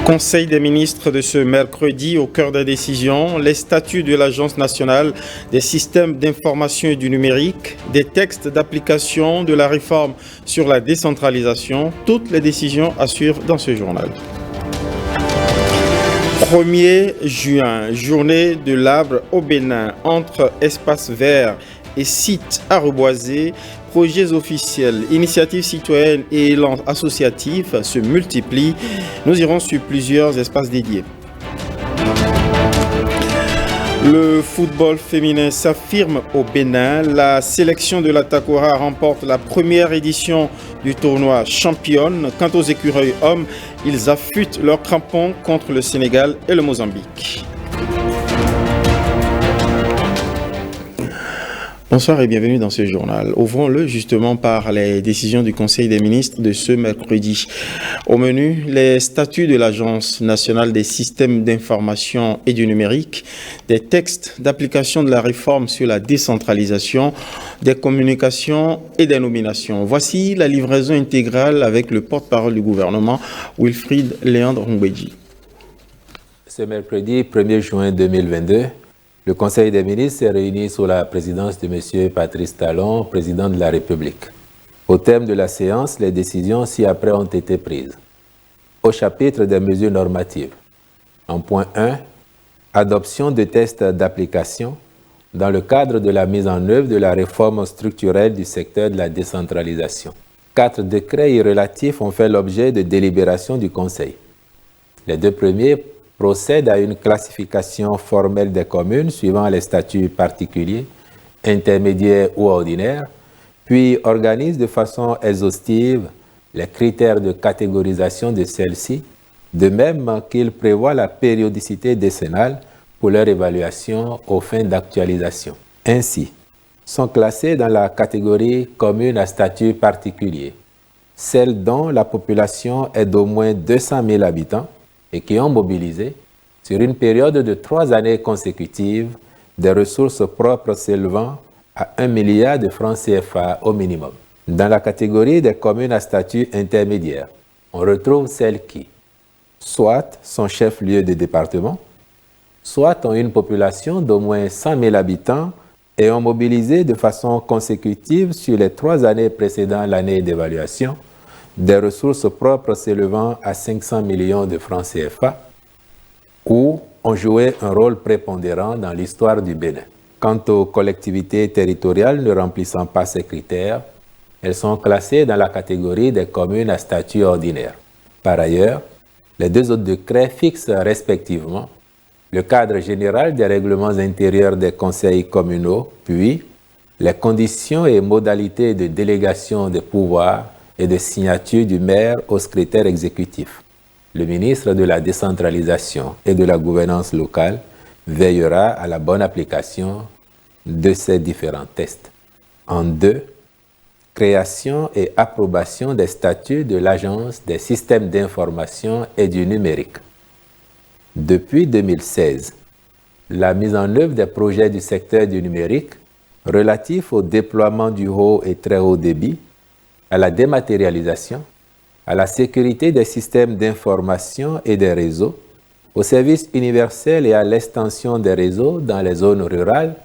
Conseil des ministres de ce mercredi, au cœur des décisions, les statuts de l'Agence nationale des systèmes d'information et du numérique, des textes d'application de la réforme sur la décentralisation, toutes les décisions à suivre dans ce journal. 1er juin, journée de l'arbre au Bénin, entre espaces verts et sites à reboiser, projets officiels, initiatives citoyennes et élans associatifs se multiplient. Nous irons sur plusieurs espaces dédiés. Le football féminin s'affirme au Bénin. La sélection de la Takora remporte la première édition du tournoi championne. Quant aux écureuils hommes, ils affûtent leurs crampons contre le Sénégal et le Mozambique. Bonsoir et bienvenue dans ce journal. Ouvrons-le justement par les décisions du Conseil des ministres de ce mercredi. Au menu, les statuts de l'Agence nationale des systèmes d'information et du numérique, des textes d'application de la réforme sur la décentralisation, des communications et des nominations. Voici la livraison intégrale avec le porte-parole du gouvernement, Wilfried Léandre Ngwedji. Ce mercredi 1er juin 2022, le Conseil des ministres s'est réuni sous la présidence de M. Patrice Talon, président de la République. Au terme de la séance, les décisions ci-après ont été prises. Au chapitre des mesures normatives. En point 1, adoption de tests d'application dans le cadre de la mise en œuvre de la réforme structurelle du secteur de la décentralisation. 4 décrets relatifs ont fait l'objet de délibérations du Conseil. Les 2 premiers procède à une classification formelle des communes suivant les statuts particuliers, intermédiaires ou ordinaires, puis organise de façon exhaustive les critères de catégorisation de celles-ci, de même qu'il prévoit la périodicité décennale pour leur évaluation aux fins d'actualisation. Ainsi, sont classées dans la catégorie commune à statut particulier celles dont la population est d'au moins 200 000 habitants, et qui ont mobilisé, sur une période de 3 années consécutives, des ressources propres s'élevant à 1 milliard de francs CFA au minimum. Dans la catégorie des communes à statut intermédiaire, on retrouve celles qui, soit sont chef-lieu de département, soit ont une population d'au moins 100 000 habitants et ont mobilisé de façon consécutive sur les 3 années précédant l'année d'évaluation, des ressources propres s'élevant à 500 millions de francs CFA, ou ont joué un rôle prépondérant dans l'histoire du Bénin. Quant aux collectivités territoriales ne remplissant pas ces critères, elles sont classées dans la catégorie des communes à statut ordinaire. Par ailleurs, les 2 autres décrets fixent respectivement le cadre général des règlements intérieurs des conseils communaux, puis les conditions et modalités de délégation des pouvoirs et de signature du maire au secrétaire exécutif. Le ministre de la décentralisation et de la gouvernance locale veillera à la bonne application de ces différents tests. En 2, création et approbation des statuts de l'Agence des systèmes d'information et du numérique. Depuis 2016, la mise en œuvre des projets du secteur du numérique relatifs au déploiement du haut et très haut débit, à la dématérialisation, à la sécurité des systèmes d'information et des réseaux, au service universel et à l'extension des réseaux dans les zones rurales,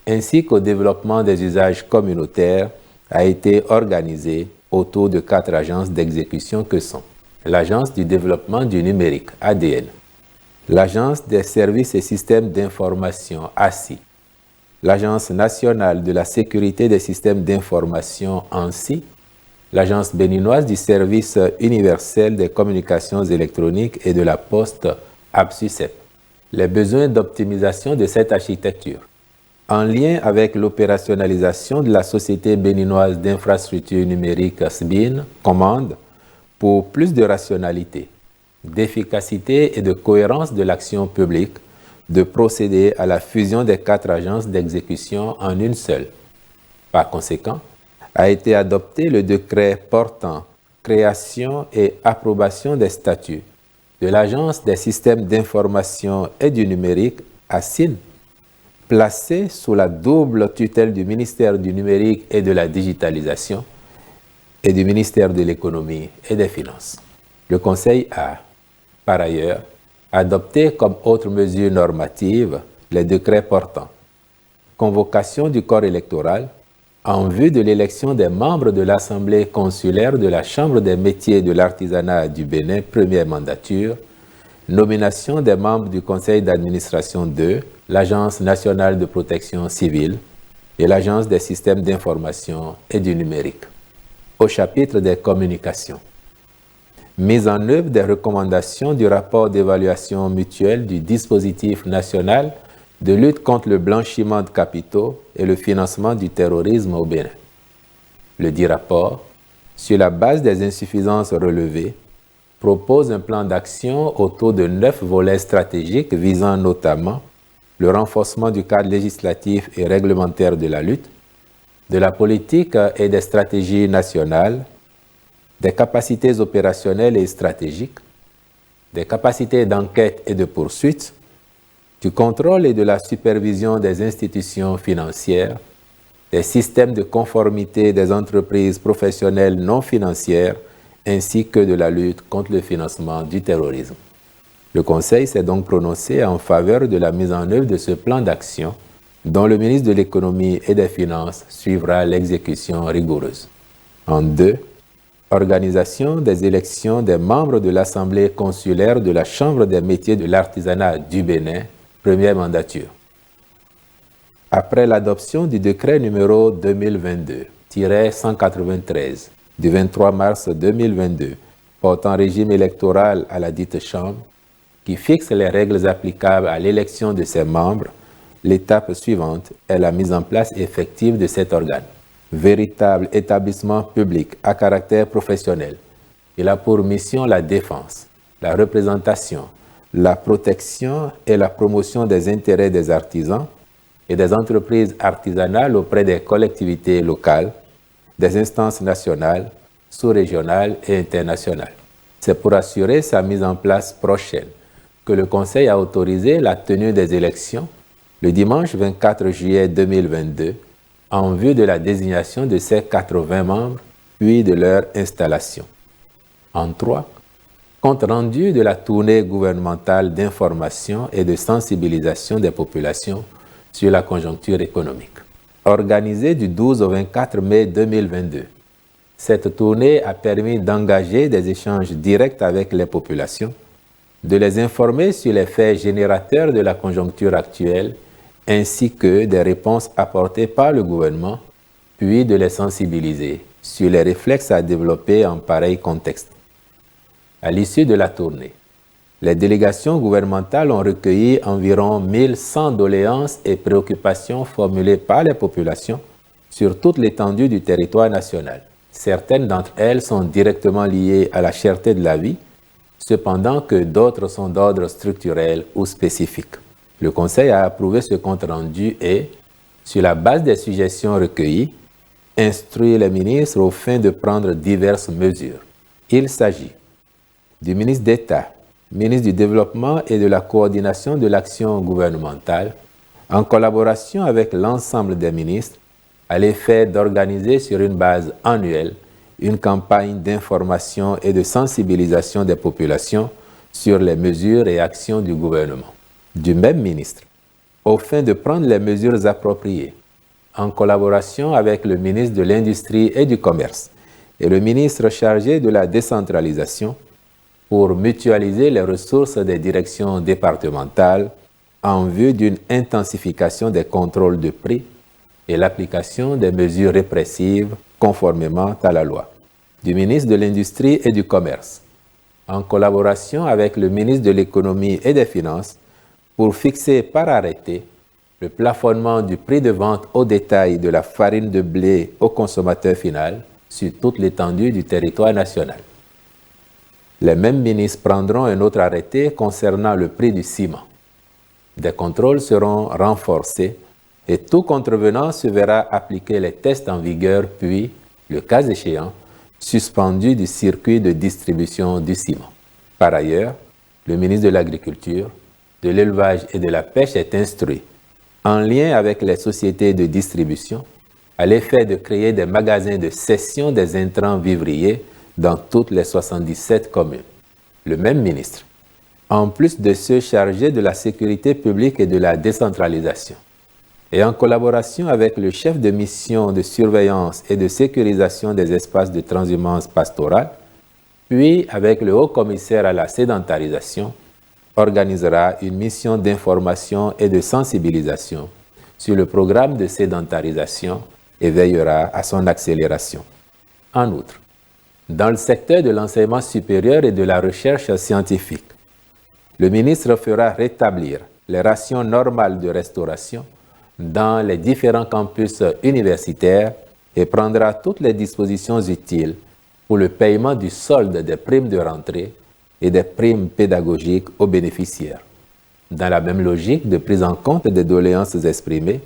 ainsi qu'au développement des usages communautaires, a été organisée autour de 4 agences d'exécution que sont l'Agence du développement du numérique, ADN, l'Agence des services et systèmes d'information, ASSI, l'Agence nationale de la sécurité des systèmes d'information, ANSI, l'Agence béninoise du service universel des communications électroniques et de la poste, ABSUCEP. Les besoins d'optimisation de cette architecture, en lien avec l'opérationnalisation de la Société béninoise d'infrastructures numériques SBIN, commandent pour plus de rationalité, d'efficacité et de cohérence de l'action publique, de procéder à la fusion des 4 agences d'exécution en une seule. Par conséquent, a été adopté le décret portant création et approbation des statuts de l'Agence des systèmes d'information et du numérique, ASIN, placée sous la double tutelle du ministère du numérique et de la digitalisation et du ministère de l'économie et des finances. Le Conseil a Par ailleurs, adopter comme autre mesure normative les décrets portant convocation du corps électoral en vue de l'élection des membres de l'Assemblée consulaire de la Chambre des métiers de l'artisanat du Bénin, première mandature, nomination des membres du conseil d'administration de l'Agence nationale de protection civile et l'Agence des systèmes d'information et du numérique. Au chapitre des communications, mise en œuvre des recommandations du rapport d'évaluation mutuelle du dispositif national de lutte contre le blanchiment de capitaux et le financement du terrorisme au Bénin. Le dit rapport, sur la base des insuffisances relevées, propose un plan d'action autour de 9 volets stratégiques visant notamment le renforcement du cadre législatif et réglementaire de la lutte, de la politique et des stratégies nationales, des capacités opérationnelles et stratégiques, des capacités d'enquête et de poursuite, du contrôle et de la supervision des institutions financières, des systèmes de conformité des entreprises professionnelles non financières, ainsi que de la lutte contre le financement du terrorisme. Le Conseil s'est donc prononcé en faveur de la mise en œuvre de ce plan d'action, dont le ministre de l'Économie et des Finances suivra l'exécution rigoureuse. En 2, organisation des élections des membres de l'Assemblée consulaire de la Chambre des métiers de l'artisanat du Bénin, première mandature. Après l'adoption du décret numéro 2022-193 du 23 mars 2022 portant régime électoral à la dite Chambre, qui fixe les règles applicables à l'élection de ses membres, l'étape suivante est la mise en place effective de cet organe. Véritable établissement public à caractère professionnel, il a pour mission la défense, la représentation, la protection et la promotion des intérêts des artisans et des entreprises artisanales auprès des collectivités locales, des instances nationales, sous-régionales et internationales. C'est pour assurer sa mise en place prochaine que le Conseil a autorisé la tenue des élections le dimanche 24 juillet 2022 en vue de la désignation de ces 80 membres puis de leur installation. En 3, compte rendu de la tournée gouvernementale d'information et de sensibilisation des populations sur la conjoncture économique. Organisée du 12 au 24 mai 2022, cette tournée a permis d'engager des échanges directs avec les populations, de les informer sur les faits générateurs de la conjoncture actuelle, ainsi que des réponses apportées par le gouvernement, puis de les sensibiliser sur les réflexes à développer en pareil contexte. À l'issue de la tournée, les délégations gouvernementales ont recueilli environ 1100 doléances et préoccupations formulées par les populations sur toute l'étendue du territoire national. Certaines d'entre elles sont directement liées à la cherté de la vie, cependant que d'autres sont d'ordre structurel ou spécifique. Le Conseil a approuvé ce compte-rendu et, sur la base des suggestions recueillies, instruit les ministres aux fins de prendre diverses mesures. Il s'agit du ministre d'État, ministre du Développement et de la coordination de l'action gouvernementale, en collaboration avec l'ensemble des ministres, à l'effet d'organiser sur une base annuelle une campagne d'information et de sensibilisation des populations sur les mesures et actions du gouvernement. Du même ministre, aux fins de prendre les mesures appropriées, en collaboration avec le ministre de l'Industrie et du Commerce et le ministre chargé de la décentralisation, pour mutualiser les ressources des directions départementales en vue d'une intensification des contrôles de prix et l'application des mesures répressives conformément à la loi. Du ministre de l'Industrie et du Commerce, en collaboration avec le ministre de l'Économie et des Finances, pour fixer par arrêté le plafonnement du prix de vente au détail de la farine de blé au consommateur final sur toute l'étendue du territoire national. Les mêmes ministres prendront un autre arrêté concernant le prix du ciment. Des contrôles seront renforcés et tout contrevenant se verra appliquer les tests en vigueur puis, le cas échéant, suspendu du circuit de distribution du ciment. Par ailleurs, le ministre de l'Agriculture, de l'Élevage et de la Pêche est instruit, en lien avec les sociétés de distribution, à l'effet de créer des magasins de cession des intrants vivriers dans toutes les 77 communes. Le même ministre en plus de ceux chargés de la sécurité publique et de la décentralisation. Et en collaboration avec le chef de mission de surveillance et de sécurisation des espaces de transhumance pastorale, puis avec le haut-commissaire à la sédentarisation, organisera une mission d'information et de sensibilisation sur le programme de sédentarisation et veillera à son accélération. En outre, dans le secteur de l'enseignement supérieur et de la recherche scientifique, le ministre fera rétablir les rations normales de restauration dans les différents campus universitaires et prendra toutes les dispositions utiles pour le paiement du solde des primes de rentrée et des primes pédagogiques aux bénéficiaires. Dans la même logique de prise en compte des doléances exprimées,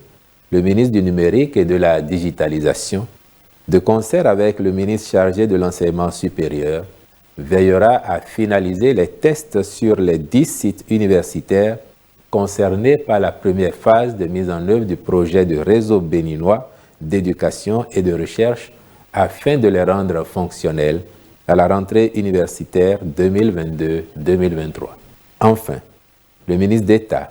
le ministre du Numérique et de la Digitalisation, de concert avec le ministre chargé de l'Enseignement supérieur, veillera à finaliser les tests sur les 10 sites universitaires concernés par la première phase de mise en œuvre du projet de réseau béninois d'éducation et de recherche afin de les rendre fonctionnels à la rentrée universitaire 2022-2023. Enfin, le ministre d'État,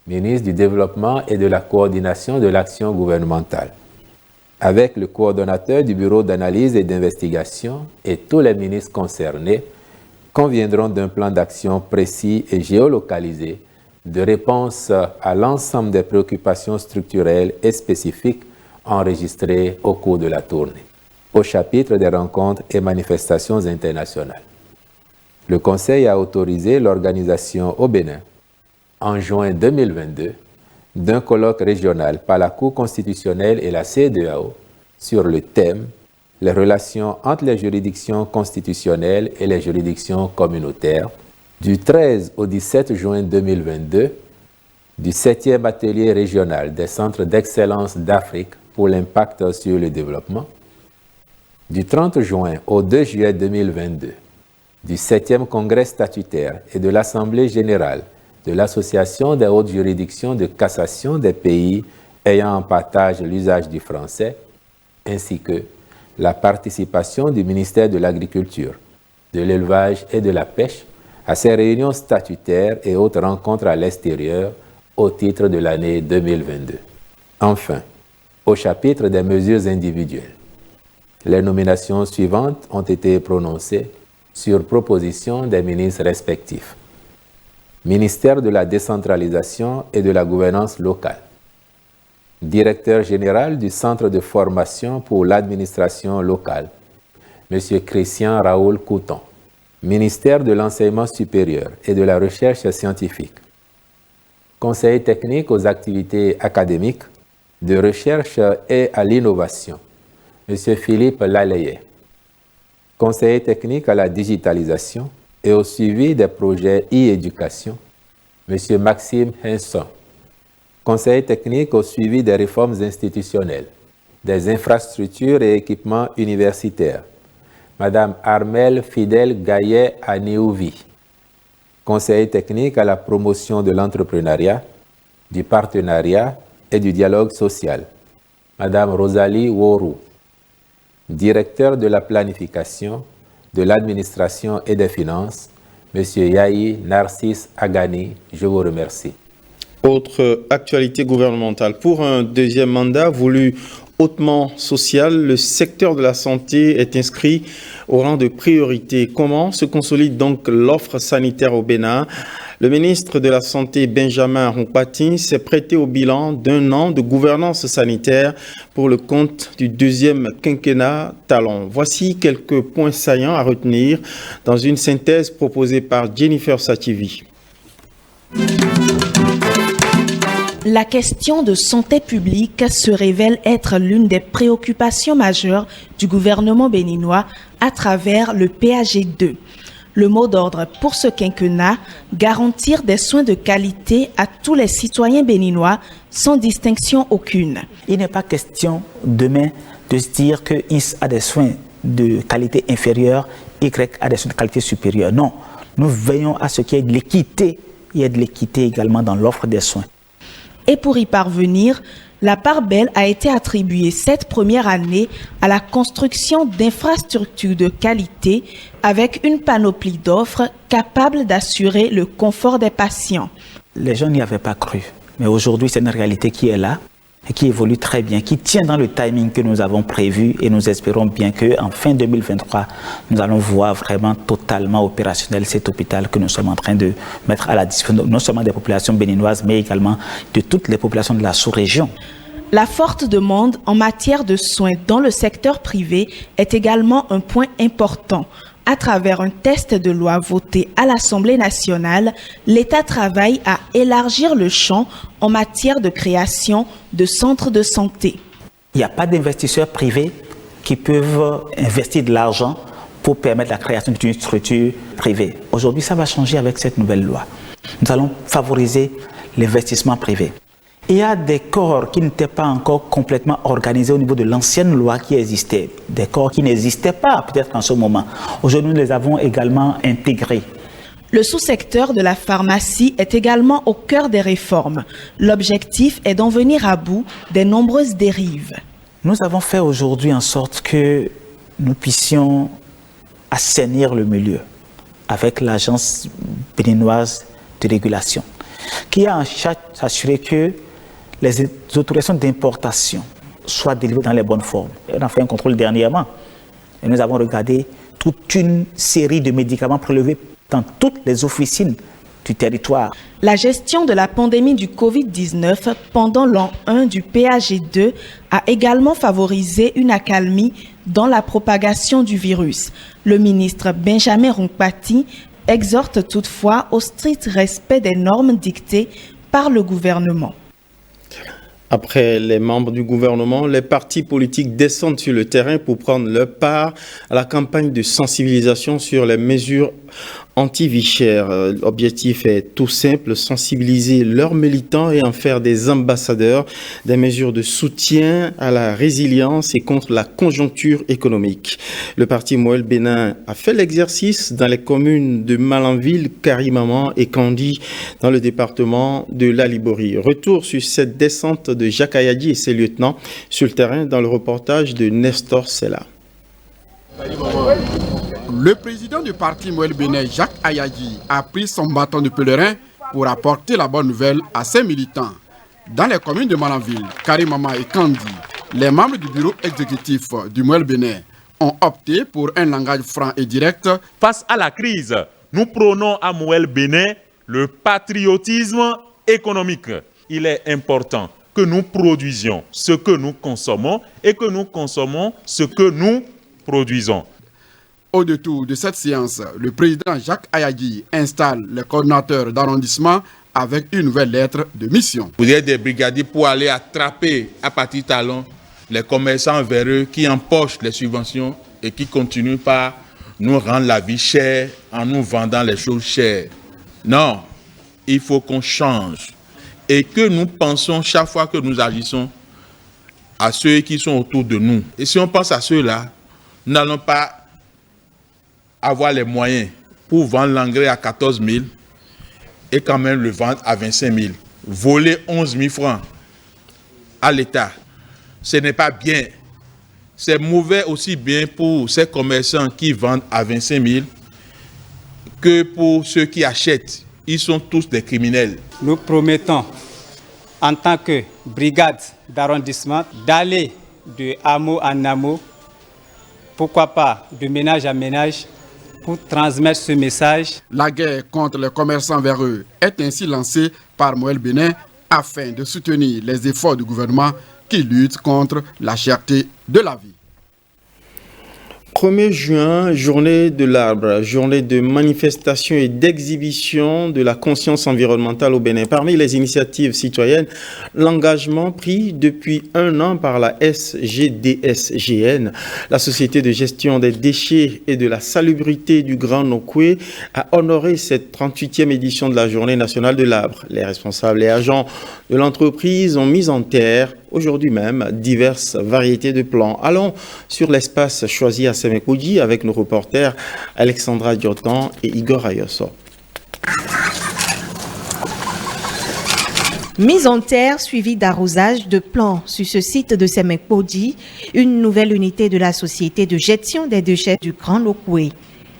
ministre du Développement et de la Coordination de l'action gouvernementale, avec le coordonnateur du Bureau d'analyse et d'investigation et tous les ministres concernés, conviendront d'un plan d'action précis et géolocalisé de réponse à l'ensemble des préoccupations structurelles et spécifiques enregistrées au cours de la tournée, au chapitre des rencontres et manifestations internationales. Le Conseil a autorisé l'organisation au Bénin, en juin 2022, d'un colloque régional par la Cour constitutionnelle et la CEDEAO sur le thème « Les relations entre les juridictions constitutionnelles et les juridictions communautaires » du 13 au 17 juin 2022 du 7e atelier régional des centres d'excellence d'Afrique pour l'impact sur le développement, du 30 juin au 2 juillet 2022 du 7e congrès statutaire et de l'Assemblée générale de l'Association des hautes juridictions de cassation des pays ayant en partage l'usage du français, ainsi que la participation du ministère de l'Agriculture, de l'Élevage et de la Pêche à ces réunions statutaires et autres rencontres à l'extérieur au titre de l'année 2022. Enfin, au chapitre des mesures individuelles, les nominations suivantes ont été prononcées sur proposition des ministres respectifs. Ministère de la décentralisation et de la gouvernance locale. Directeur général du Centre de formation pour l'administration locale, M. Christian Raoul Couton. Ministère de l'enseignement supérieur et de la recherche scientifique. Conseiller technique aux activités académiques, de recherche et à l'innovation, M. Philippe Laleye. Conseiller technique à la digitalisation et au suivi des projets e-éducation, M. Maxime Henson. Conseiller technique au suivi des réformes institutionnelles, des infrastructures et équipements universitaires, Mme Armelle Fidèle Gaillet Aniouvi. Conseiller technique à la promotion de l'entrepreneuriat, du partenariat et du dialogue social, Mme Rosalie Worou. Directeur de la planification, de l'administration et des finances, M. Yahi Narcisse Agani, je vous remercie. Autre actualité gouvernementale. Pour un deuxième mandat voulu hautement social, le secteur de la santé est inscrit au rang de priorité. Comment se consolide donc l'offre sanitaire au Bénin? Le ministre de la Santé, Benjamin Rompati, s'est prêté au bilan d'un an de gouvernance sanitaire pour le compte du deuxième quinquennat Talon. Voici quelques points saillants à retenir dans une synthèse proposée par Jennifer Sativi. La question de santé publique se révèle être l'une des préoccupations majeures du gouvernement béninois à travers le PAG2. Le mot d'ordre pour ce quinquennat, garantir des soins de qualité à tous les citoyens béninois sans distinction aucune. Il n'est pas question demain de se dire que X a des soins de qualité inférieure, Y a des soins de qualité supérieure. Non, nous veillons à ce qu'il y ait de l'équité. Il y ait de l'équité également dans l'offre des soins. Et pour y parvenir, La part belle a été attribuée cette première année à la construction d'infrastructures de qualité avec une panoplie d'offres capables d'assurer le confort des patients. Les gens n'y avaient pas cru, mais aujourd'hui c'est une réalité qui est là et qui évolue très bien, qui tient dans le timing que nous avons prévu et nous espérons bien qu'en fin 2023, nous allons voir vraiment totalement opérationnel cet hôpital que nous sommes en train de mettre à la disposition non seulement des populations béninoises, mais également de toutes les populations de la sous-région. La forte demande en matière de soins dans le secteur privé est également un point important. À travers un test de loi voté à l'Assemblée nationale, l'État travaille à élargir le champ en matière de création de centres de santé. Il n'y a pas d'investisseurs privés qui peuvent investir de l'argent pour permettre la création d'une structure privée. Aujourd'hui, ça va changer avec cette nouvelle loi. Nous allons favoriser l'investissement privé. Il y a des corps qui n'étaient pas encore complètement organisés au niveau de l'ancienne loi qui existait, des corps qui n'existaient pas peut-être en ce moment. Aujourd'hui, nous les avons également intégrés. Le sous-secteur de la pharmacie est également au cœur des réformes. L'objectif est d'en venir à bout des nombreuses dérives. Nous avons fait aujourd'hui en sorte que nous puissions assainir le milieu avec l'Agence béninoise de régulation, qui a en charge d'assurer que les autorisations d'importation soient délivrées dans les bonnes formes. On a fait un contrôle dernièrement et nous avons regardé toute une série de médicaments prélevés dans toutes les officines du territoire. La gestion de la pandémie du Covid-19 pendant l'an 1 du PAG2 a également favorisé une accalmie dans la propagation du virus. Le ministre Benjamin Rongpati exhorte toutefois au strict respect des normes dictées par le gouvernement. Après les membres du gouvernement, les partis politiques descendent sur le terrain pour prendre leur part à la campagne de sensibilisation sur les mesures anti-vie chère. L'objectif est tout simple, sensibiliser leurs militants et en faire des ambassadeurs des mesures de soutien à la résilience et contre la conjoncture économique. Le parti Moël Bénin a fait l'exercice dans les communes de Malanville, Karimaman et Kandi dans le département de l'Alibori. Retour sur cette descente de Jacques Ayadi et ses lieutenants sur le terrain dans le reportage de Nestor Sella. Le président du parti Moël Bénin, Jacques Ayadi, a pris son bâton de pèlerin pour apporter la bonne nouvelle à ses militants. Dans les communes de Malanville, Karimaman et Kandi, les membres du bureau exécutif du Moël Bénin ont opté pour un langage franc et direct. Face à la crise, nous prônons à Moël Bénin le patriotisme économique. Il est important que nous produisions ce que nous consommons et que nous consommons ce que nous produisons. Au détour de cette séance, le président Jacques Ayadi installe les coordonnateurs d'arrondissement avec une nouvelle lettre de mission. Vous êtes des brigadiers pour aller attraper à partir de talons les commerçants véreux qui empochent les subventions et qui continuent par nous rendre la vie chère en nous vendant les choses chères. Non, il faut qu'on change et que nous pensons chaque fois que nous agissons à ceux qui sont autour de nous. Et si on pense à ceux-là, nous n'allons pas avoir les moyens pour vendre l'engrais à 14 000 et quand même le vendre à 25 000. Voler 11 000 francs à l'État, ce n'est pas bien. C'est mauvais aussi bien pour ces commerçants qui vendent à 25 000 que pour ceux qui achètent. Ils sont tous des criminels. Nous promettons, en tant que brigade d'arrondissement, d'aller de hameau en hameau, pourquoi pas de ménage à ménage, pour transmettre ce message. La guerre contre les commerçants véreux est ainsi lancée par Moël Bénin afin de soutenir les efforts du gouvernement qui lutte contre la cherté de la vie. 1er juin, journée de l'arbre, journée de manifestation et d'exhibition de la conscience environnementale au Bénin. Parmi les initiatives citoyennes, l'engagement pris depuis 1 an par la SGDSGN, la Société de gestion des déchets et de la salubrité du Grand Nokoué, a honoré cette 38e édition de la journée nationale de l'arbre. Les responsables et agents de l'entreprise ont mis en terre aujourd'hui même diverses variétés de plants. Allons sur l'espace choisi à Semekoudi avec nos reporters Alexandra Diotan et Igor Ayoso. Mise en terre suivie d'arrosage de plants sur ce site de Semekpodi, une nouvelle unité de la société de gestion des déchets du Grand Lokwe.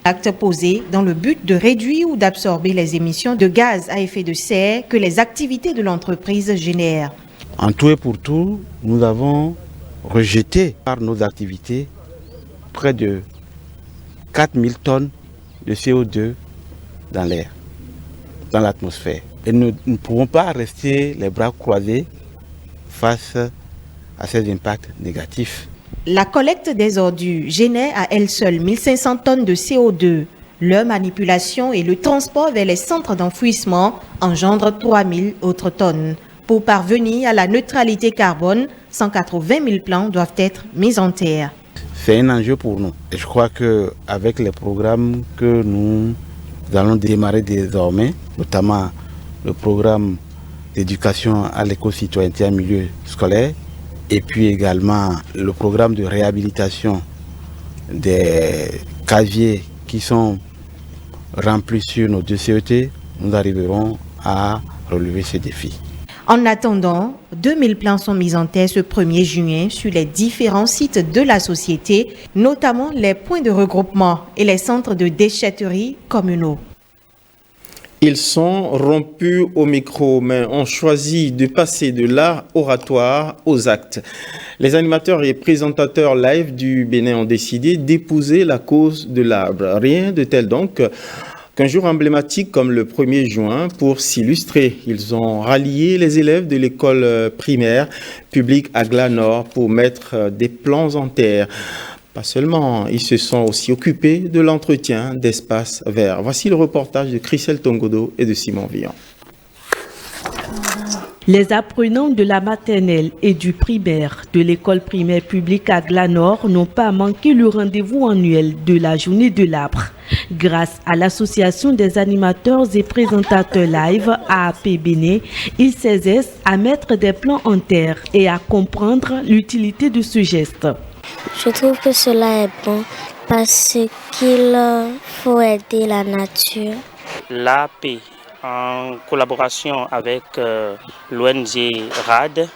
Acte posé dans le but de réduire ou d'absorber les émissions de gaz à effet de serre que les activités de l'entreprise génèrent. En tout et pour tout, nous avons rejeté par nos activités près de 4000 tonnes de CO2 dans l'air, dans l'atmosphère. Et nous ne pouvons pas rester les bras croisés face à ces impacts négatifs. La collecte des ordures génère à elle seule 1500 tonnes de CO2. Leur manipulation et le transport vers les centres d'enfouissement engendrent 3000 autres tonnes. Pour parvenir à la neutralité carbone, 180 000 plants doivent être mis en terre. C'est un enjeu pour nous. Et je crois qu'avec les programmes que nous allons démarrer désormais, notamment le programme d'éducation à l'éco-citoyenneté en milieu scolaire, et puis également le programme de réhabilitation des casiers qui sont remplis sur nos 2 CET, nous arriverons à relever ces défis. En attendant, 2000 plants sont mis en terre ce 1er juin sur les différents sites de la société, notamment les points de regroupement et les centres de déchetterie communaux. Ils sont rompus au micro, mais ont choisi de passer de l'art oratoire aux actes. Les animateurs et présentateurs live du Bénin ont décidé d'épouser la cause de l'arbre. Rien de tel donc qu'un jour emblématique comme le 1er juin pour s'illustrer. Ils ont rallié les élèves de l'école primaire publique Agla Nord pour mettre des plants en terre. Pas seulement, ils se sont aussi occupés de l'entretien d'espaces verts. Voici le reportage de Christelle Tongodo et de Simon Villon. Les apprenants de la maternelle et du primaire de l'école primaire publique Agla Nord n'ont pas manqué le rendez-vous annuel de la journée de l'arbre. Grâce à l'association des animateurs et présentateurs live AAP Bénin, ils s'exercent à mettre des plants en terre et à comprendre l'utilité de ce geste. Je trouve que cela est bon parce qu'il faut aider la nature. L'AAP, en collaboration avec l'ONG RAD,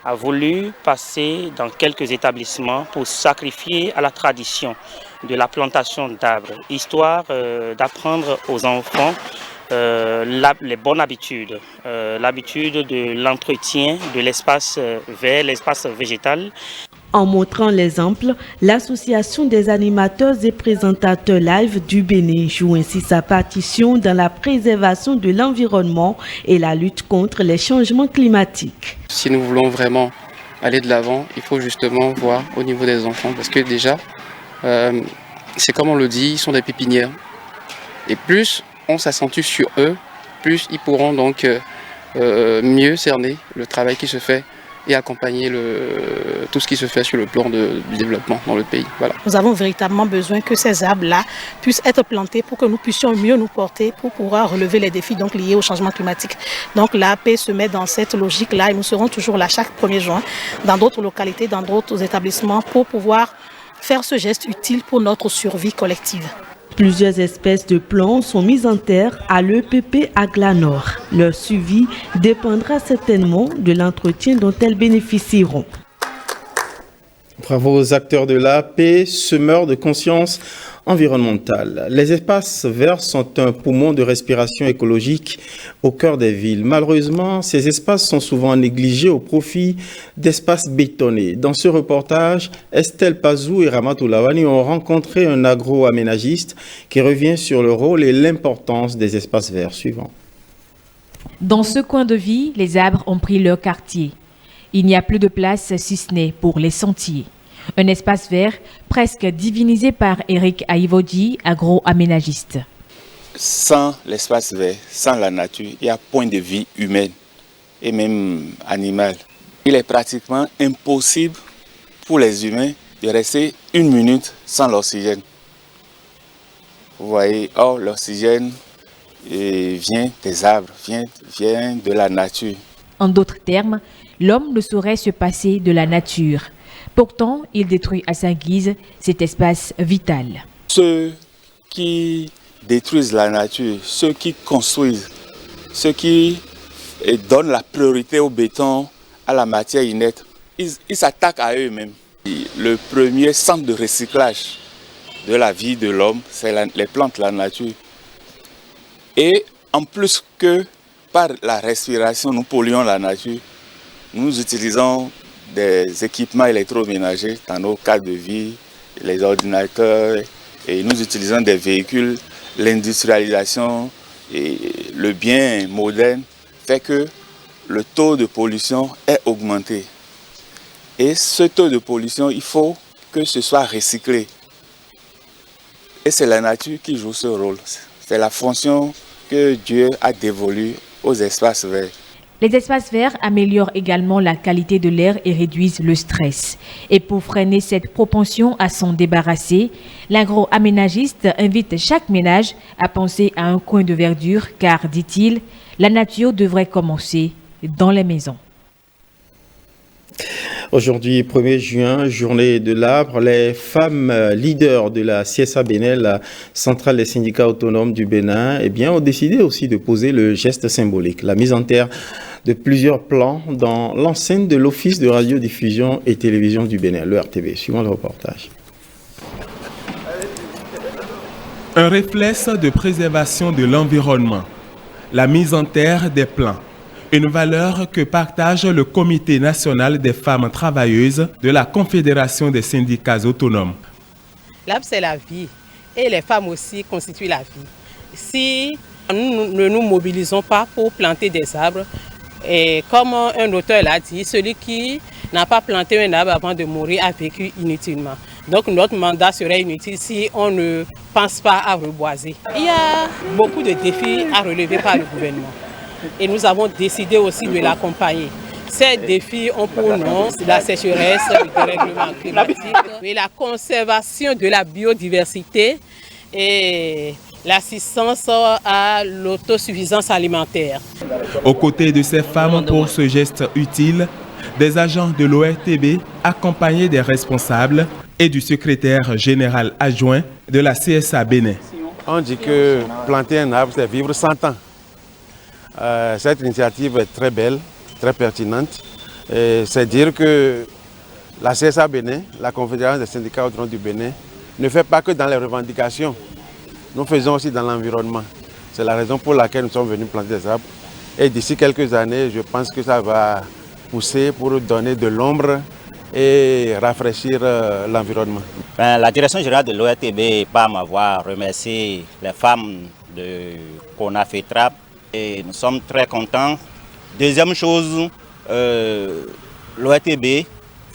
a voulu passer dans quelques établissements pour sacrifier à la tradition de la plantation d'arbres, histoire d'apprendre aux enfants les bonnes habitudes, l'habitude de l'entretien de l'espace vert, l'espace végétal. En montrant l'exemple, l'association des animateurs et présentateurs live du Bénin joue ainsi sa partition dans la préservation de l'environnement et la lutte contre les changements climatiques. Si nous voulons vraiment aller de l'avant, il faut justement voir au niveau des enfants parce que déjà, c'est comme on le dit, ils sont des pépinières. Et plus on s'accentue sur eux, plus ils pourront donc mieux cerner le travail qui se fait et accompagner tout ce qui se fait sur le plan du développement dans le pays. Voilà. Nous avons véritablement besoin que ces arbres-là puissent être plantés pour que nous puissions mieux nous porter pour pouvoir relever les défis donc, liés au changement climatique. Donc l'AAP se met dans cette logique-là et nous serons toujours là chaque 1er juin dans d'autres localités, dans d'autres établissements pour pouvoir faire ce geste utile pour notre survie collective. Plusieurs espèces de plants sont mises en terre à l'EPP Agla Nord. Leur suivi dépendra certainement de l'entretien dont elles bénéficieront. Bravo aux acteurs de l'AAP, semeurs de conscience environnementale. Les espaces verts sont un poumon de respiration écologique au cœur des villes. Malheureusement, ces espaces sont souvent négligés au profit d'espaces bétonnés. Dans ce reportage, Estelle Pazou et Ramatou Lawani ont rencontré un agro-aménagiste qui revient sur le rôle et l'importance des espaces verts suivants. Dans ce coin de vie, les arbres ont pris leur quartier. Il n'y a plus de place si ce n'est pour les sentiers. Un espace vert presque divinisé par Eric Aïvodi, agro-aménagiste. Sans l'espace vert, sans la nature, il n'y a point de vie humaine et même animale. Il est pratiquement impossible pour les humains de rester 1 minute sans l'oxygène. Vous voyez, or l'oxygène vient des arbres, vient de la nature. En d'autres termes, l'homme ne saurait se passer de la nature. Pourtant, il détruit à sa guise cet espace vital. Ceux qui détruisent la nature, ceux qui construisent, ceux qui donnent la priorité au béton, à la matière inerte. Ils s'attaquent à eux-mêmes. Le premier centre de recyclage de la vie de l'homme, c'est les plantes, la nature. Et en plus que par la respiration, nous polluons la nature, nous utilisons des équipements électroménagers dans nos cadres de vie, les ordinateurs, et nous utilisons des véhicules, l'industrialisation et le bien moderne fait que le taux de pollution est augmenté. Et ce taux de pollution, il faut que ce soit recyclé. Et c'est la nature qui joue ce rôle. C'est la fonction que Dieu a dévolue aux espaces verts. Les espaces verts améliorent également la qualité de l'air et réduisent le stress. Et pour freiner cette propension à s'en débarrasser, l'agroaménagiste invite chaque ménage à penser à un coin de verdure car, dit-il, la nature devrait commencer dans les maisons. Aujourd'hui, 1er juin, journée de l'arbre, les femmes leaders de la CSA Bénin, la centrale des syndicats autonomes du Bénin, ont décidé aussi de poser le geste symbolique, la mise en terre de plusieurs plans dans l'enceinte de l'Office de radiodiffusion et télévision du Bénin, le RTB. Suivons le reportage. Un réflexe de préservation de l'environnement, la mise en terre des plans. Une valeur que partage le Comité national des femmes travailleuses de la Confédération des syndicats autonomes. L'arbre, c'est la vie et les femmes aussi constituent la vie. Si nous ne nous mobilisons pas pour planter des arbres, et comme un auteur l'a dit, celui qui n'a pas planté un arbre avant de mourir a vécu inutilement. Donc notre mandat serait inutile si on ne pense pas à reboiser. Il y a beaucoup de défis à relever par le gouvernement. Et nous avons décidé aussi de l'accompagner. Ces défis ont pour nom la sécheresse, le dérèglement climatique, et la conservation de la biodiversité et l'assistance à l'autosuffisance alimentaire. Aux côtés de ces femmes pour ce geste utile, des agents de l'ORTB accompagnés des responsables et du secrétaire général adjoint de la CSA Bénin. On dit que planter un arbre, c'est vivre 100 ans. Cette initiative est très belle, très pertinente. C'est dire que la CSA Bénin, la Confédération des syndicats autonomes du Bénin, ne fait pas que dans les revendications. Nous faisons aussi dans l'environnement. C'est la raison pour laquelle nous sommes venus planter des arbres. Et d'ici quelques années, je pense que ça va pousser pour donner de l'ombre et rafraîchir l'environnement. La direction générale de l'ORTB, par m'avoir remercié les femmes de CONAFETRAP. Et nous sommes très contents. Deuxième chose, l'ORTB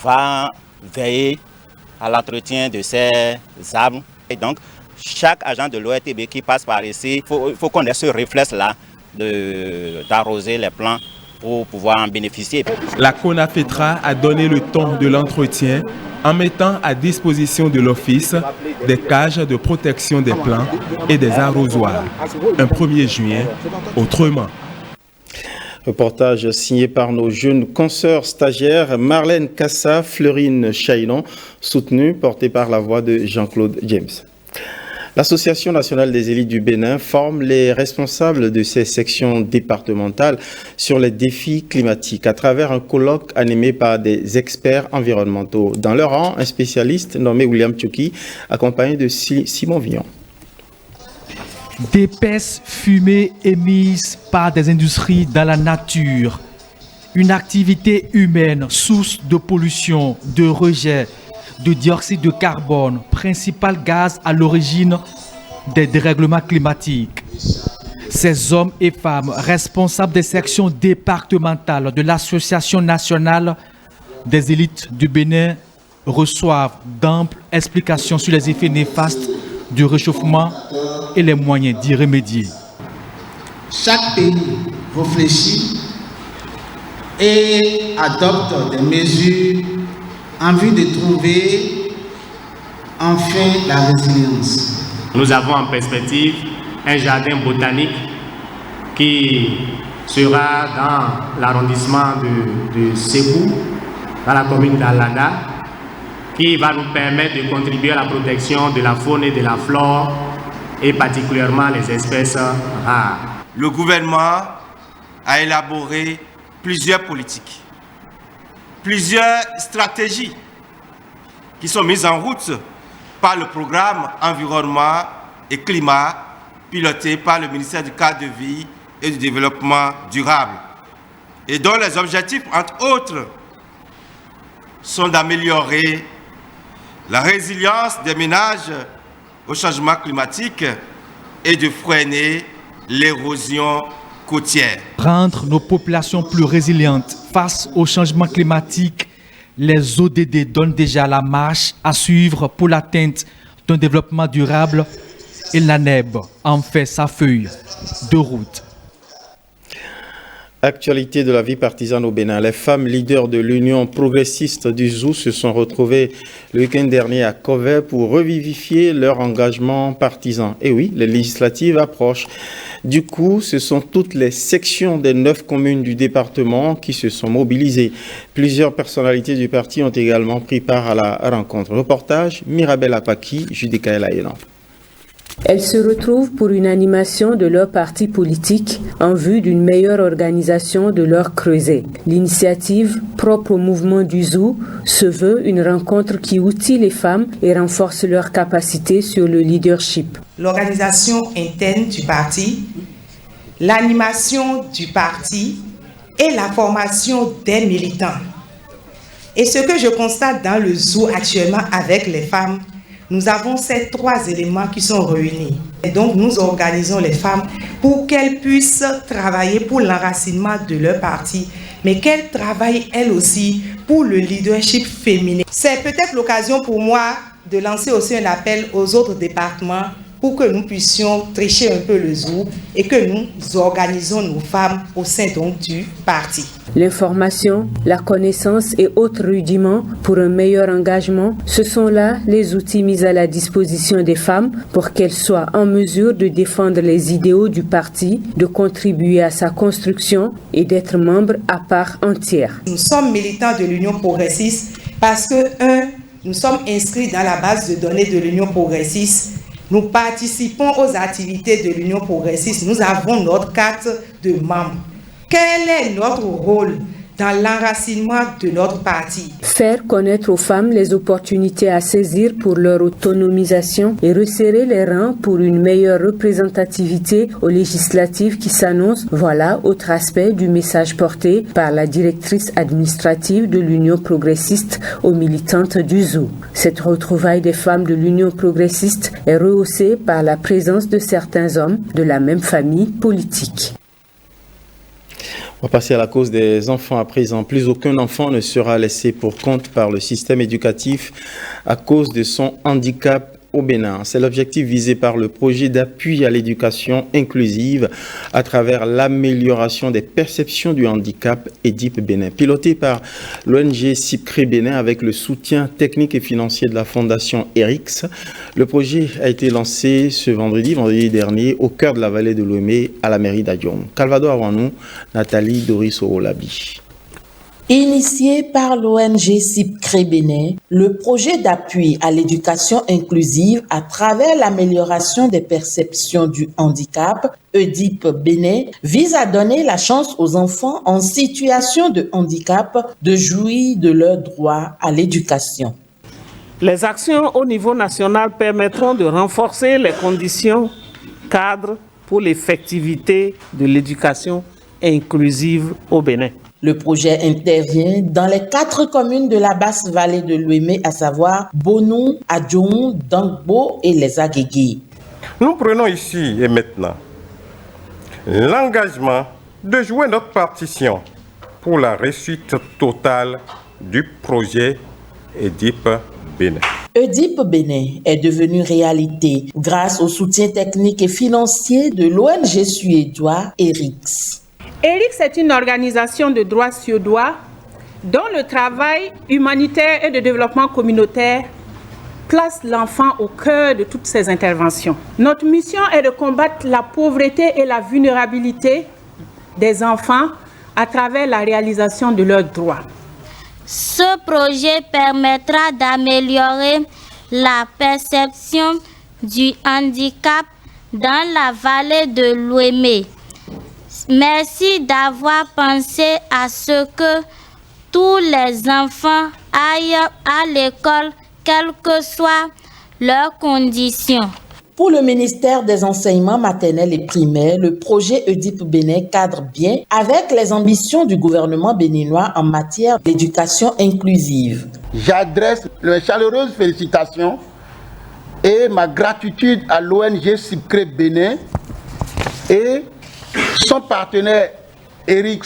va veiller à l'entretien de ces arbres. Et donc, chaque agent de l'ORTB qui passe par ici, il faut qu'on ait ce réflexe-là d'arroser les plants pour pouvoir en bénéficier. La CONAFETRA a donné le ton de l'entretien en mettant à disposition de l'Office des cages de protection des plants et des arrosoirs. Un 1er juin, autrement. Reportage signé par nos jeunes consoeurs stagiaires Marlène Kassa, Fleurine Chaillon, soutenu, porté par la voix de Jean-Claude James. L'Association nationale des élites du Bénin forme les responsables de ces sections départementales sur les défis climatiques à travers un colloque animé par des experts environnementaux. Dans leur rang, un spécialiste nommé William Tchoki, accompagné de Simon Villon. D'épaisses fumées émises par des industries dans la nature. Une activité humaine, source de pollution, de rejet, de dioxyde de carbone, principal gaz à l'origine des dérèglements climatiques. Ces hommes et femmes responsables des sections départementales de l'Association nationale des élites du Bénin reçoivent d'amples explications sur les effets néfastes du réchauffement et les moyens d'y remédier. Chaque pays réfléchit et adopte des mesures en vue de trouver enfin la résilience. Nous avons en perspective un jardin botanique qui sera dans l'arrondissement de Ségou, dans la commune d'Alanda, qui va nous permettre de contribuer à la protection de la faune et de la flore, et particulièrement les espèces rares. Le gouvernement a élaboré plusieurs politiques, plusieurs stratégies qui sont mises en route par le programme Environnement et Climat piloté par le ministère du Cadre de Vie et du Développement durable et dont les objectifs, entre autres, sont d'améliorer la résilience des ménages au changement climatique et de freiner l'érosion côtière. Rendre nos populations plus résilientes face au changement climatique, les ODD donnent déjà la marche à suivre pour l'atteinte d'un développement durable et l'ANEB en fait sa feuille de route. Actualité de la vie partisane au Bénin. Les femmes leaders de l'Union progressiste du ZOU se sont retrouvées le week-end dernier à Kové pour revivifier leur engagement partisan. Et oui, les législatives approchent. Du coup, ce sont toutes les sections des 9 communes du département qui se sont mobilisées. Plusieurs personnalités du parti ont également pris part à la rencontre. Reportage, Mirabel Apaki, Judikaël Ayelan. Elles se retrouvent pour une animation de leur parti politique en vue d'une meilleure organisation de leur creuset. L'initiative propre au mouvement du ZOU se veut une rencontre qui outille les femmes et renforce leurs capacités sur le leadership. L'organisation interne du parti, l'animation du parti et la formation des militants. Et ce que je constate dans le ZOU actuellement avec les femmes, nous avons ces 3 éléments qui sont réunis. Et donc, nous organisons les femmes pour qu'elles puissent travailler pour l'enracinement de leur parti, mais qu'elles travaillent elles aussi pour le leadership féminin. C'est peut-être l'occasion pour moi de lancer aussi un appel aux autres départements pour que nous puissions tricher un peu le ZOU et que nous organisons nos femmes au sein donc du parti. L'information, la connaissance et autres rudiments pour un meilleur engagement, ce sont là les outils mis à la disposition des femmes pour qu'elles soient en mesure de défendre les idéaux du parti, de contribuer à sa construction et d'être membres à part entière. Nous sommes militants de l'Union progressiste parce que, nous sommes inscrits dans la base de données de l'Union progressiste. Nous participons aux activités de l'Union progressiste. Nous avons notre carte de membre. Quel est notre rôle dans l'enracinement de notre parti? Faire connaître aux femmes les opportunités à saisir pour leur autonomisation et resserrer les rangs pour une meilleure représentativité aux législatives qui s'annoncent. Voilà autre aspect du message porté par la directrice administrative de l'Union progressiste aux militantes du ZOU. Cette retrouvaille des femmes de l'Union progressiste est rehaussée par la présence de certains hommes de la même famille politique. On va passer à la cause des enfants à présent. Plus aucun enfant ne sera laissé pour compte par le système éducatif à cause de son handicap au Bénin. C'est l'objectif visé par le projet d'appui à l'éducation inclusive à travers l'amélioration des perceptions du handicap EDIP Bénin. Piloté par l'ONG CIPCRE Bénin avec le soutien technique et financier de la fondation ERIX, le projet a été lancé ce vendredi dernier, au cœur de la vallée de Lomé, à la mairie d'Adiom. Calvado avant nous, Nathalie Doris Orolabi. Initié par l'ONG CIPCRE Bénin, le projet d'appui à l'éducation inclusive à travers l'amélioration des perceptions du handicap, EDIP Bénin, vise à donner la chance aux enfants en situation de handicap de jouir de leur droit à l'éducation. Les actions au niveau national permettront de renforcer les conditions cadres pour l'effectivité de l'éducation inclusive au Bénin. Le projet intervient dans les 4 communes de la basse vallée de l'Ouémé, à savoir Bonou, Adjoum, Dangbo et les Aguégui. Nous prenons ici et maintenant l'engagement de jouer notre partition pour la réussite totale du projet EDIP Bénin. EDIP Bénin est devenu réalité grâce au soutien technique et financier de l'ONG suédois ERIX. ERIX est une organisation de droit suédois dont le travail humanitaire et de développement communautaire place l'enfant au cœur de toutes ses interventions. Notre mission est de combattre la pauvreté et la vulnérabilité des enfants à travers la réalisation de leurs droits. Ce projet permettra d'améliorer la perception du handicap dans la vallée de l'Ouémé. Merci d'avoir pensé à ce que tous les enfants aillent à l'école, quelles que soient leurs conditions. Pour le ministère des Enseignements maternels et primaires, le projet Oedipe Bénin cadre bien avec les ambitions du gouvernement béninois en matière d'éducation inclusive. J'adresse mes chaleureuses félicitations et ma gratitude à l'ONG CIPCRE Bénin et son partenaire Eric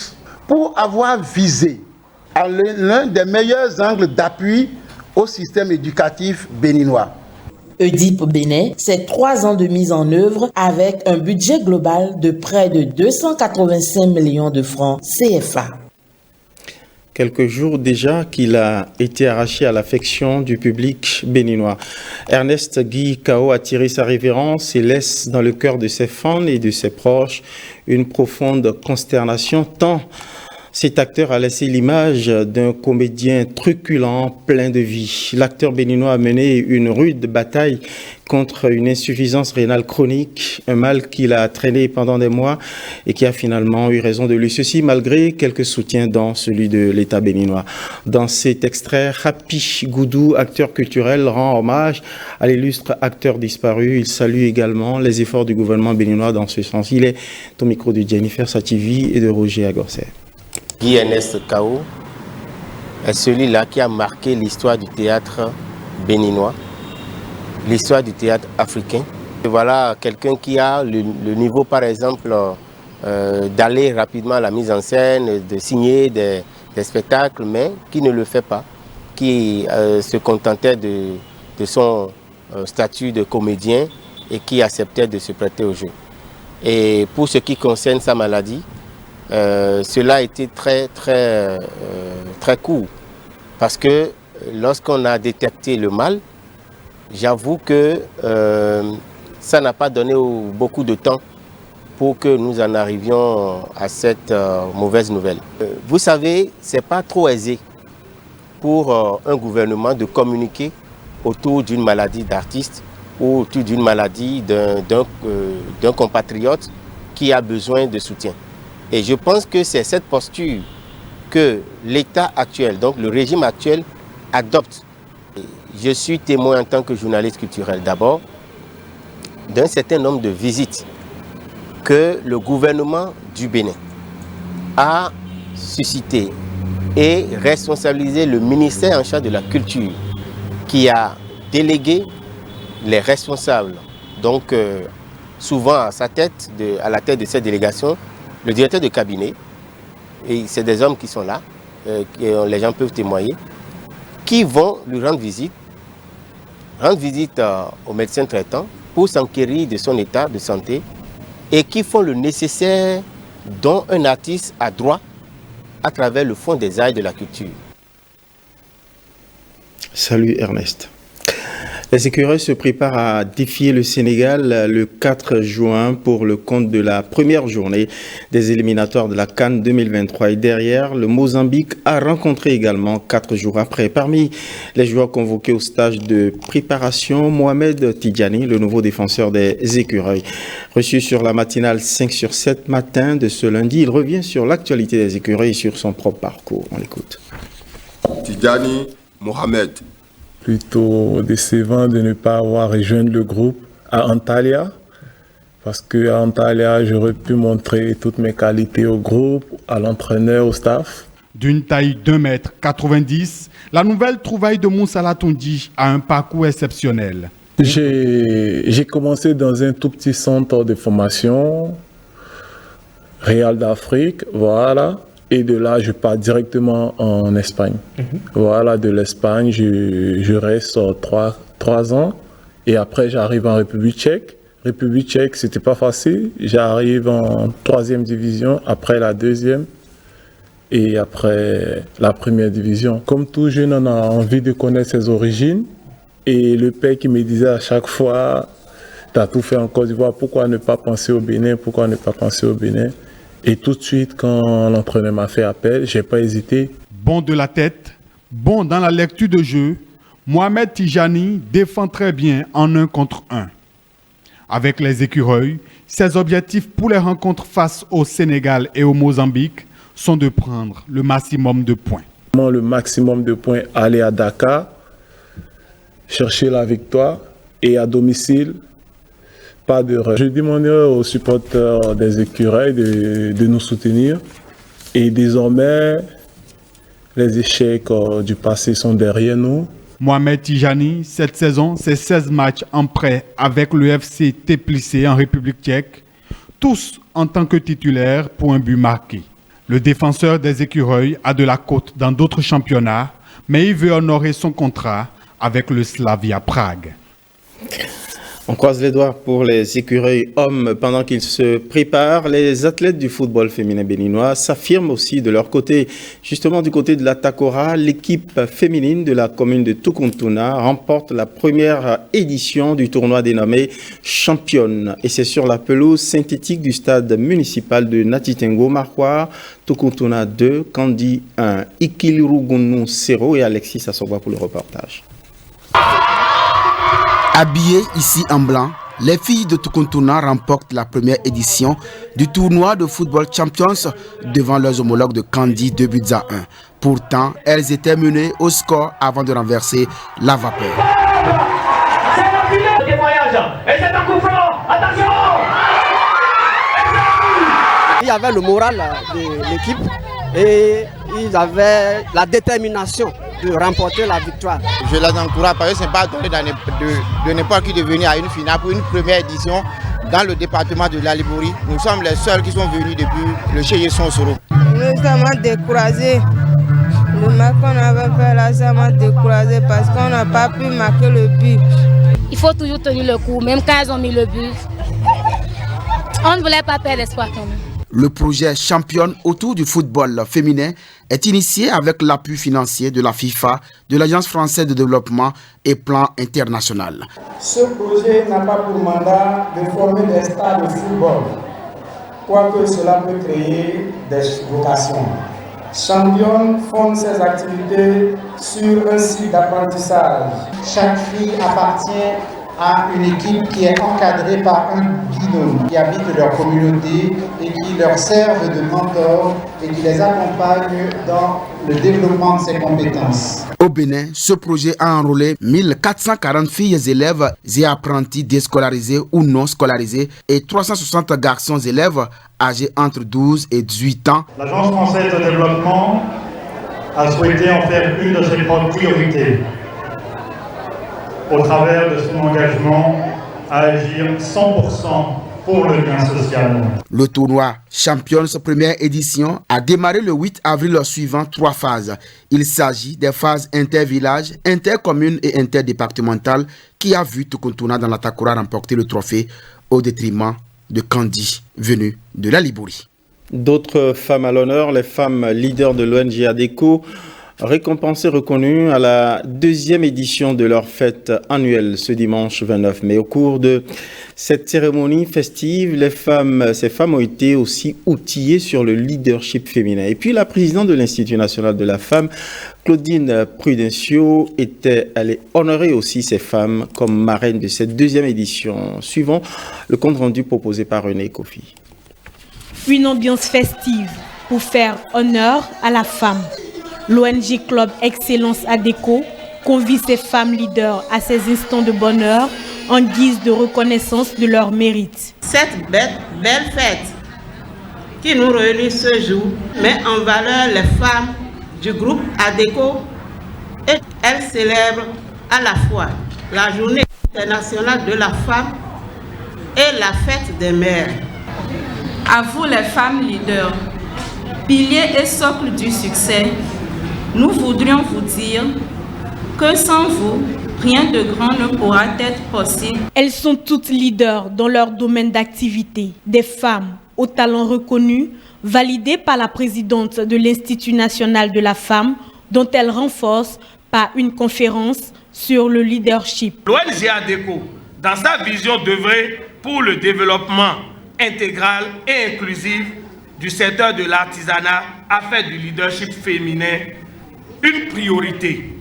pour avoir visé l'un des meilleurs angles d'appui au système éducatif béninois. Oedipe Bénin, c'est 3 ans de mise en œuvre avec un budget global de près de 285 millions de francs CFA. Quelques jours déjà qu'il a été arraché à l'affection du public béninois. Ernest Guy Kao a tiré sa révérence et laisse dans le cœur de ses fans et de ses proches une profonde consternation tant cet acteur a laissé l'image d'un comédien truculent, plein de vie. L'acteur béninois a mené une rude bataille contre une insuffisance rénale chronique, un mal qu'il a traîné pendant des mois et qui a finalement eu raison de lui. Ceci malgré quelques soutiens dans celui de l'État béninois. Dans cet extrait, Rapi Goudou, acteur culturel, rend hommage à l'illustre acteur disparu. Il salue également les efforts du gouvernement béninois dans ce sens. Il est au micro de Jennifer Sativi et de Roger Agorset. Guy Ernest Kao est celui-là qui a marqué l'histoire du théâtre béninois, l'histoire du théâtre africain. Et voilà quelqu'un qui a le niveau, par exemple, d'aller rapidement à la mise en scène, de signer des spectacles, mais qui ne le fait pas, qui se contentait de son statut de comédien et qui acceptait de se prêter au jeu. Et pour ce qui concerne sa maladie, cela a été très court parce que lorsqu'on a détecté le mal, j'avoue que ça n'a pas donné beaucoup de temps pour que nous en arrivions à cette mauvaise nouvelle. Vous savez, ce n'est pas trop aisé pour un gouvernement de communiquer autour d'une maladie d'artiste ou autour d'une maladie d'un compatriote qui a besoin de soutien. Et je pense que c'est cette posture que l'État actuel, donc le régime actuel, adopte. Je suis témoin en tant que journaliste culturel d'abord d'un certain nombre de visites que le gouvernement du Bénin a suscité et responsabilisé le ministère en charge de la culture qui a délégué les responsables, donc souvent à la tête de cette délégation, le directeur de cabinet, et c'est des hommes qui sont là, les gens peuvent témoigner, qui vont lui rendre visite au médecin traitant pour s'enquérir de son état de santé et qui font le nécessaire dont un artiste a droit à travers le Fonds des arts de la culture. Salut Ernest. Les écureuils se préparent à défier le Sénégal le 4 juin pour le compte de la première journée des éliminatoires de la CAN 2023. Et derrière, le Mozambique a rencontré également 4 jours après. Parmi les joueurs convoqués au stage de préparation, Mohamed Tidjani, le nouveau défenseur des écureuils. Reçu sur la matinale 5 sur 7 matin de ce lundi, il revient sur l'actualité des écureuils et sur son propre parcours. On l'écoute. Tidjani Mohamed. Plutôt décevant de ne pas avoir rejoint le groupe à Antalya, parce qu'à Antalya, j'aurais pu montrer toutes mes qualités au groupe, à l'entraîneur, au staff. D'une taille d'1,90 m, la nouvelle trouvaille de Moussa Latondi a un parcours exceptionnel. J'ai commencé dans un tout petit centre de formation, Real d'Afrique, voilà. Et de là, je pars directement en Espagne. Voilà, de l'Espagne, je reste 3 ans. Et après, j'arrive en République tchèque. République tchèque, c'était pas facile. J'arrive en 3e division, après la 2e et après la 1re division. Comme tout jeune, on a envie de connaître ses origines. Et le père qui me disait à chaque fois, tu as tout fait en Côte d'Ivoire, pourquoi ne pas penser au Bénin, pourquoi ne pas penser au Bénin? Et tout de suite, quand l'entraîneur m'a fait appel, je n'ai pas hésité. Bon de la tête, bon dans la lecture de jeu, Mohamed Tidjani défend très bien en 1 contre 1. Avec les écureuils, ses objectifs pour les rencontres face au Sénégal et au Mozambique sont de prendre le maximum de points. Le maximum de points, aller à Dakar, chercher la victoire et à domicile, pas d'erreur. Je demande aux supporters des écureuils de nous soutenir et désormais les échecs du passé sont derrière nous. Mohamed Tijani, cette saison, c'est 16 matchs en prêt avec le FC Teplice en République tchèque, tous en tant que titulaire pour un but marqué. Le défenseur des écureuils a de la cote dans d'autres championnats, mais il veut honorer son contrat avec le Slavia Prague. On croise les doigts pour les écureuils hommes pendant qu'ils se préparent. Les athlètes du football féminin béninois s'affirment aussi de leur côté. Justement, du côté de la Takora, l'équipe féminine de la commune de Tukuntuna remporte la première édition du tournoi dénommé Championne. Et c'est sur la pelouse synthétique du stade municipal de Natitengo, Marquoire, Tukuntuna 2, Kandi 1, Ikilirugunu 0 et Alexis Assoba pour le reportage. Habillées ici en blanc, les filles de Tukuntuna remportent la première édition du tournoi de football Champions devant leurs homologues de Kandi 2 buts à 1. Pourtant, elles étaient menées au score avant de renverser la vapeur. Il y avait le moral de l'équipe et ils avaient la détermination de remporter la victoire. Je les encourage parce que ce n'est pas donné de n'importe qui de venir à une finale pour une première édition dans le département de la Liborie. Nous sommes les seuls qui sont venus depuis le Cheye Sonsoro. Nous sommes découragés. Le match qu'on avait fait là, ça m'a découragé parce qu'on n'a pas pu marquer le but. Il faut toujours tenir le coup, même quand ils ont mis le but. On ne voulait pas perdre espoir quand même. Le projet Championne autour du football féminin est initié avec l'appui financier de la FIFA, de l'Agence française de développement et Plan international. Ce projet n'a pas pour mandat de former des stars de football, quoique cela peut créer des vocations. Championne fonde ses activités sur un site d'apprentissage. Chaque fille appartient à une équipe qui est encadrée par un binôme qui habite leur communauté et qui leur servent de mentor et qui les accompagne dans le développement de ses compétences. Au Bénin, ce projet a enrôlé 1440 filles et élèves et apprentis déscolarisés ou non scolarisés et 360 garçons élèves âgés entre 12 et 18 ans. L'Agence française de développement a souhaité en faire une de ses propres priorités, au travers de son engagement à agir 100% pour le bien social. Le tournoi Champions première édition a démarré le 8 avril suivant 3 phases. Il s'agit des phases inter-villages, inter-communes et interdépartementales qui a vu Tukuntuna dans la Takora remporter le trophée au détriment de Kandi, venu de la Liborie. D'autres femmes à l'honneur, les femmes leaders de l'ONG ADECO, récompensées, reconnues à la 2e édition de leur fête annuelle ce dimanche 29 mai. Au cours de cette cérémonie festive, ces femmes ont été aussi outillées sur le leadership féminin. Et puis la présidente de l'Institut national de la femme, Claudine Prudencio, était allée honorer aussi ces femmes comme marraines de cette 2e édition. Suivant le compte rendu proposé par René Kofi. Une ambiance festive pour faire honneur à la femme. L'ONG Club Excellence ADECO convie ces femmes leaders à ces instants de bonheur en guise de reconnaissance de leur mérite. Cette belle fête qui nous réunit ce jour met en valeur les femmes du groupe ADECO et elle célèbre à la fois la journée internationale de la femme et la fête des mères. À vous les femmes leaders, piliers et socles du succès, nous voudrions vous dire que sans vous, rien de grand ne pourra être possible. Elles sont toutes leaders dans leur domaine d'activité. Des femmes aux talents reconnus, validées par la présidente de l'Institut national de la femme, dont elles renforcent par une conférence sur le leadership. L'ONG ADECO, dans sa vision d'œuvrer pour le développement intégral et inclusif du secteur de l'artisanat, a fait du leadership féminin une priorité.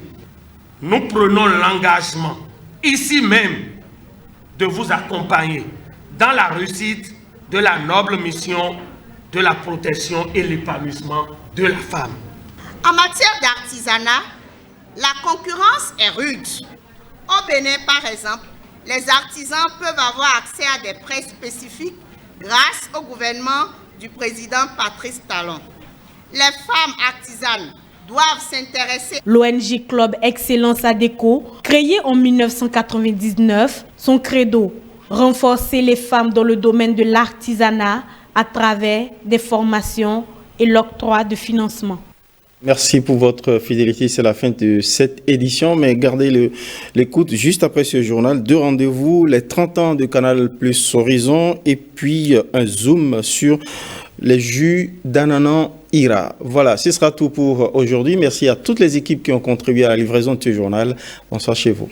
Nous prenons l'engagement, ici même, de vous accompagner dans la réussite de la noble mission de la protection et l'épanouissement de la femme. En matière d'artisanat, la concurrence est rude. Au Bénin, par exemple, les artisans peuvent avoir accès à des prêts spécifiques grâce au gouvernement du président Patrice Talon. Les femmes artisanes doivent s'intéresser. L'ONG Club Excellence ADECO, créé en 1999, son credo, renforcer les femmes dans le domaine de l'artisanat à travers des formations et l'octroi de financement. Merci pour votre fidélité. C'est la fin de cette édition, mais gardez l'écoute juste après ce journal. 2 rendez-vous, les 30 ans de Canal Plus Horizon et puis un zoom sur les jus d'ananas Ira. Voilà, ce sera tout pour aujourd'hui. Merci à toutes les équipes qui ont contribué à la livraison de ce journal. Bonsoir chez vous.